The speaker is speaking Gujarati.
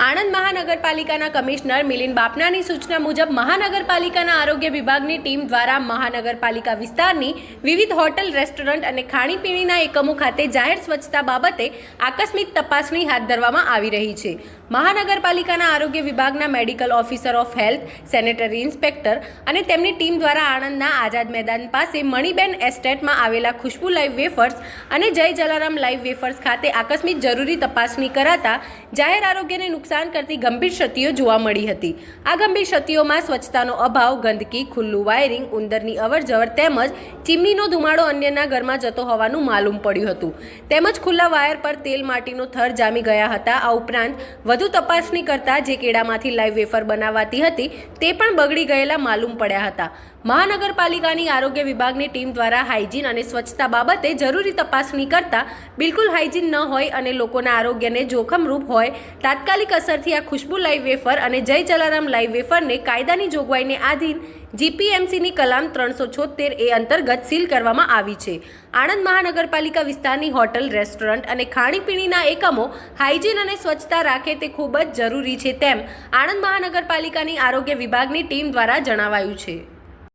આણંદ મહાનગરપાલિકાના કમિશનર મિલિંદ બાપનાની સૂચના મુજબ મહાનગરપાલિકાના આરોગ્ય વિભાગની ટીમ દ્વારા મહાનગરપાલિકા વિસ્તારની વિવિધ હોટલ, રેસ્ટોરન્ટ અને ખાણીપીણીના એકમો ખાતે જાહેર સ્વચ્છતા બાબતે આકસ્મિક તપાસણી હાથ ધરવામાં આવી રહી છે. મહાનગરપાલિકાના આરોગ્ય વિભાગના medical officer of health, sanitary inspector અને તેમની ટીમ દ્વારા આણંદના આઝાદ મેદાન પાસે મણિબેન એસ્ટેટમાં આવેલા ખુશ્બુ લાઈવ વેફર્સ અને જય જલારામ લાઈવ વેફર્સ ખાતે આકસ્મિક જરૂરી તપાસણી કરાતા જાહેર આરોગ્યને નુકસાન કરતી ગંભીર ક્ષતિઓ જોવા મળી હતી. આ ગંભીર ક્ષતિઓમાં સ્વચ્છતાનો અભાવ, ગંદકી, ખુલ્લું વાયરિંગ, ઉંદરની અવરજવર તેમજ ચીમનીનો ધુમાડો અન્યના ઘરમાં જતો હોવાનું માલુમ પડ્યું હતું. તેમજ ખુલ્લા વાયર પર તેલ માટીનો થર જામી ગયા હતા. આ ઉપરાંત વધુ તપાસણી કરતા જે કેળામાંથી લાઈવ વેફર બનાવાતી હતી તે પણ બગડી ગયેલા માલુમ પડ્યા હતા. મહાનગરપાલિકાની આરોગ્ય વિભાગની ટીમ દ્વારા હાઇજીન અને સ્વચ્છતા બાબતે જરૂરી તપાસણી કરતા બિલકુલ હાઇજીન ન હોય અને લોકોના આરોગ્યને જોખમરૂપ હોય તાત્કાલિક અસરથી આ ખુશ્બુ લાઈવ વેફર અને જય જલારામ લાઈવ વેફરને કાયદાની જોગવાઈને આધીન જીપીએમસીની કલમ 376A અંતર્ગત સીલ કરવામાં આવી છે. આણંદ મહાનગરપાલિકા વિસ્તારની હોટલ, રેસ્ટોરન્ટ અને ખાણીપીણીના એકમો હાઇજીન અને સ્વચ્છતા રાખે તે ખૂબ જ જરૂરી છે તેમ આણંદ મહાનગરપાલિકાની આરોગ્ય વિભાગની ટીમ દ્વારા જણાવાયું છે.